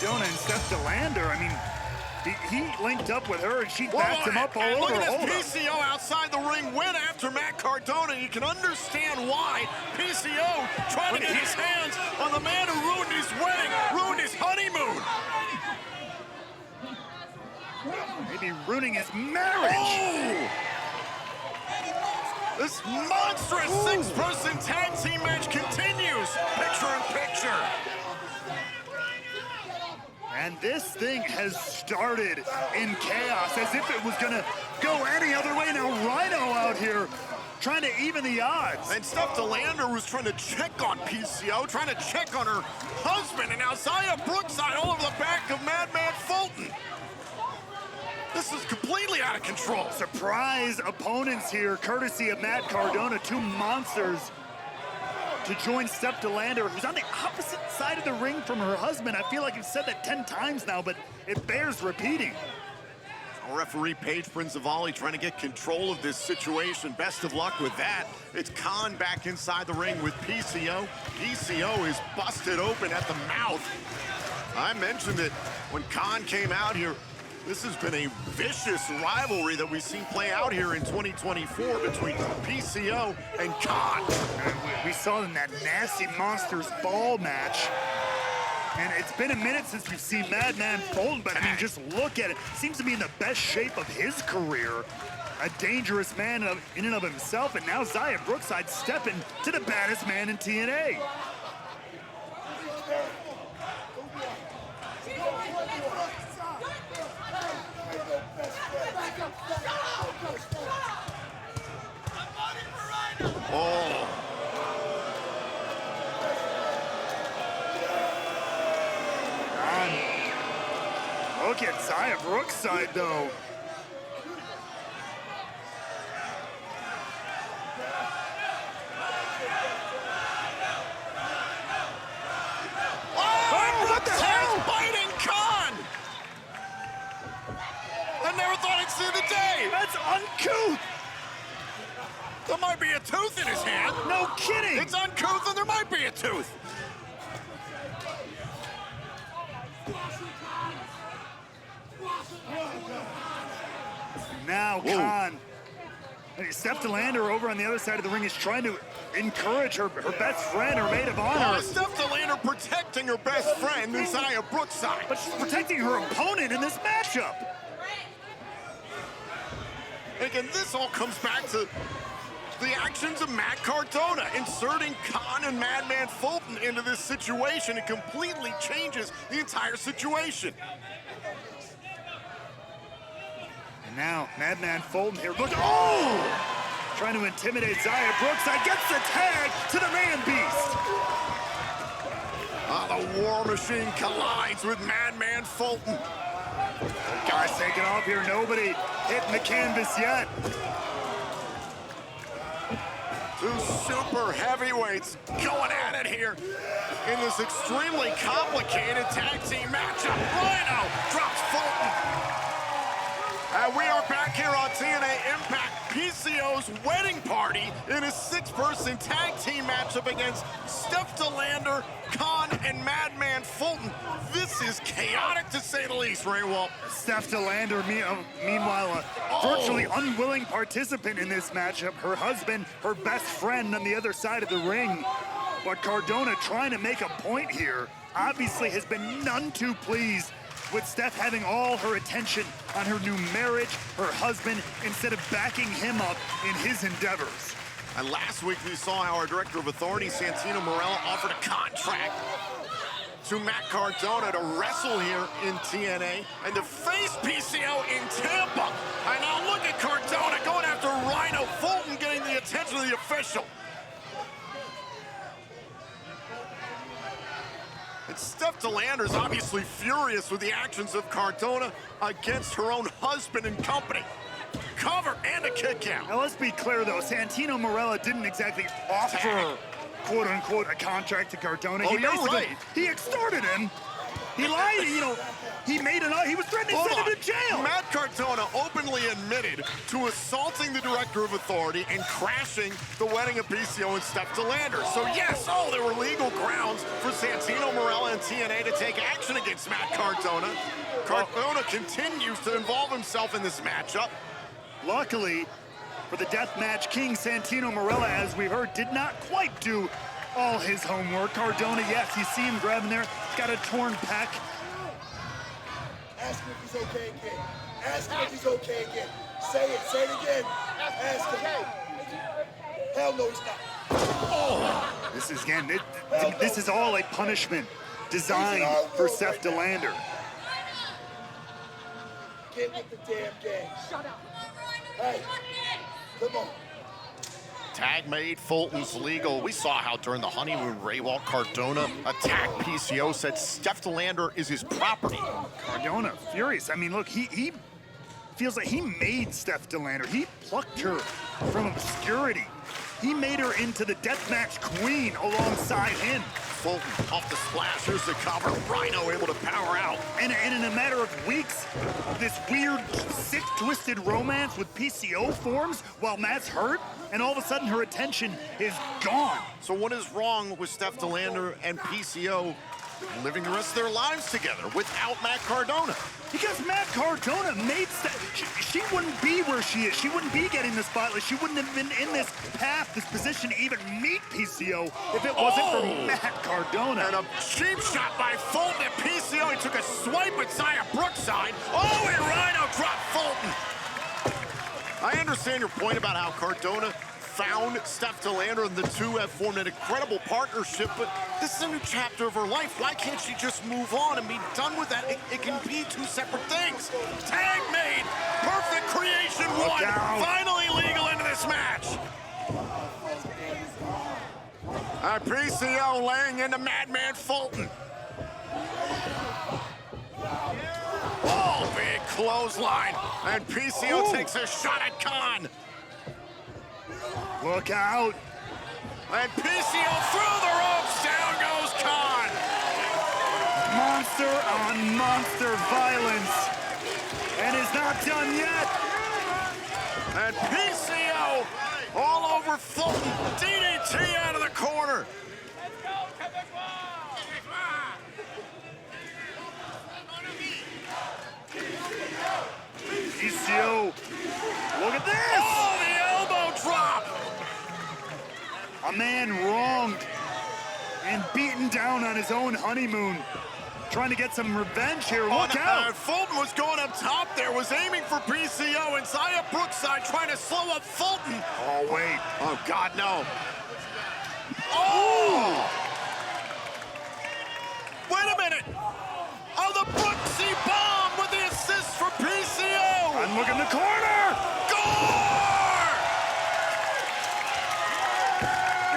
Cardona and Steph DeLander. I mean, he linked up with her and she backed him up all over. Look at this PCO outside the ring went after Matt Cardona. You can understand why PCO trying to get his hands on the man who ruined his wedding, ruined his honeymoon. Maybe ruining his marriage. Oh! This monstrous six-person tag team match continues. Picture in picture. And this thing has started in chaos, as if it was gonna go any other way. Now Rhino out here trying to even the odds. And Steph DeLander was trying to check on PCO, trying to check on her husband, and now Xia Brookside all over the back of Madman Fulton. This is completely out of control. Surprise opponents here, courtesy of Matt Cardona, two monsters to join Steph DeLander, who's on the opposite side of the ring from her husband. I feel like I've said that 10 times now, but it bears repeating. Referee Paige Prinzavali trying to get control of this situation. Best of luck with that. It's Khan back inside the ring with PCO. PCO is busted open at the mouth. I mentioned it when Khan came out here. This has been a vicious rivalry that we've seen play out here in 2024 between PCO and Khan. We saw in that nasty Monsters Ball match. And it's been a minute since we've seen Madman Fulton, but I mean, just look at it. Seems to be in the best shape of his career. A dangerous man in and of himself, and now Xia Brookside stepping to the baddest man in TNA. Oh. Look at Xia Brookside, though. Oh, what the hell? Biting Khan! I never thought I'd see the day. That's uncouth. There might be a tooth in his hand. No kidding. It's uncouth and there might be a tooth. Now Khan, Steph DeLander over on the other side of the ring is trying to encourage her best friend, her maid of honor. Steph DeLander protecting her best friend, Xia Brookside. But she's protecting her opponent in this matchup. And again, this all comes back to the actions of Matt Cardona, inserting Khan and Madman Fulton into this situation. It completely changes the entire situation. And now, Madman Fulton here, look, oh! Trying to intimidate Xia Brookside, gets the tag to the Man Beast. The War Machine collides with Madman Fulton. Guys taking off here, nobody hitting the canvas yet. Two super heavyweights going at it here in this extremely complicated tag team matchup. Rhino drops Fulton. And we are back here on TNA iMPACT, PCO's wedding party in a six-person tag team matchup against Steph DeLander, Khan, and Madman Fulton. This is chaotic to say the least, Ray Walt. Steph DeLander, meanwhile, a virtually unwilling participant in this matchup. Her husband, her best friend on the other side of the ring. But Cardona trying to make a point here, obviously has been none too pleased with Steph having all her attention on her new marriage, her husband, instead of backing him up in his endeavors. And last week we saw how our Director of Authority, Santino Marella, offered a contract to Matt Cardona to wrestle here in TNA and to face PCO in Tampa. And now look at Cardona going after Rhino Fulton, getting the attention of the official. And Steph DeLander's obviously furious with the actions of Cardona against her own husband and company. Cover and a kick out. Now let's be clear though, Santino Marella didn't exactly offer, quote unquote, a contract to Cardona. Oh, you're right. He extorted him He lied, you know, he was threatening to send him to jail. Matt Cardona openly admitted to assaulting the director of authority and crashing the wedding of PCO and Steph DeLander. So yes, there were legal grounds for Santino Marella and TNA to take action against Matt Cardona. Cardona continues to involve himself in this matchup. Luckily, for the deathmatch king, Santino Marella, as we heard, did not quite do all his homework. Cardona, yes, you see him grabbing there. He's got a torn pec. Ask him if he's okay again. Ask him if he's okay again. Say it again. Ask him. Hell no, he's not. Oh, this is, again, this is all a punishment designed for Steph DeLander. Get with the damn game. Shut up. Hey, come on. Tag made, Fulton's legal. We saw how during the honeymoon, Raywalt Cardona attacked PCO, said Steph DeLander is his property. Cardona, furious. I mean, look, he feels like he made Steph DeLander. He plucked her from obscurity. He made her into the deathmatch queen alongside him. Fulton off the splash, here's the cover. Rhino able to power out. And in a matter of weeks, this weird, sick, twisted romance with PCO forms while Matt's hurt, and all of a sudden her attention is gone. So what is wrong with Steph DeLander and PCO living the rest of their lives together without Matt Cardona? Because Matt Cardona made she wouldn't be where she is. She wouldn't be getting the spotlight. She wouldn't have been in this path, this position to even meet PCO if it wasn't for Matt Cardona. And a cheap shot by Fulton at PCO. He took a swipe at Xia Brookside. Oh, and Rhino dropped Fulton. I understand your point about how Cardona found Steph DeLander, and the two have formed an incredible partnership, but this is a new chapter of her life. Why can't she just move on and be done with that? It can be two separate things. Tag made, perfect creation one, finally legal into this match. PCO laying into Madman Fulton. Oh, big clothesline, and PCO takes a shot at Khan. Look out. And PCO through the ropes, down goes Khan. Monster on monster violence. And is not done yet. And PCO all over Fulton. DDT out of the corner. PCO, look at this. Oh, the elbow drop. A man wronged and beaten down on his own honeymoon. Trying to get some revenge here. Look out! Fulton was going up top there, was aiming for PCO, and Xia Brookside trying to slow up Fulton. Oh, wait. Oh, God, no. Oh! Wait a minute. Oh, the Brooksy bomb with the assist for PCO. And look in the corner. Gore!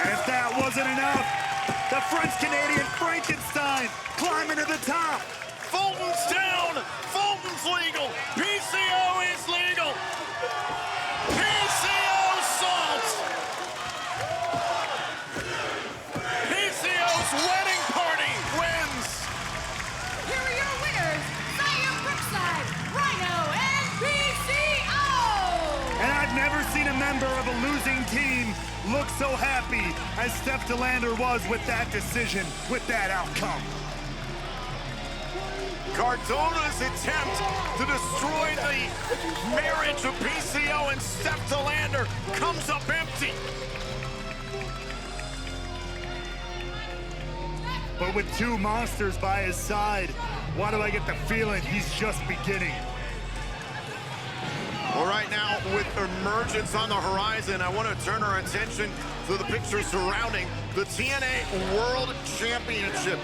And if that wasn't enough, the French-Canadian Frankenstein climbing to the top. Fulton's down. Fulton's legal. PCO is legal. PCO salts. PCO's wedding party wins. Here are your winners, Xia Brookside, Rhino and PCO. And I've never seen a member of a losing team look so happy as Steph DeLander was with that decision, with that outcome. Cardona's attempt to destroy the marriage of PCO and Steph DeLander comes up empty. But with two monsters by his side, why do I get the feeling he's just beginning? Well, right now, with emergence on the horizon, I want to turn our attention to the picture surrounding the TNA World Championship.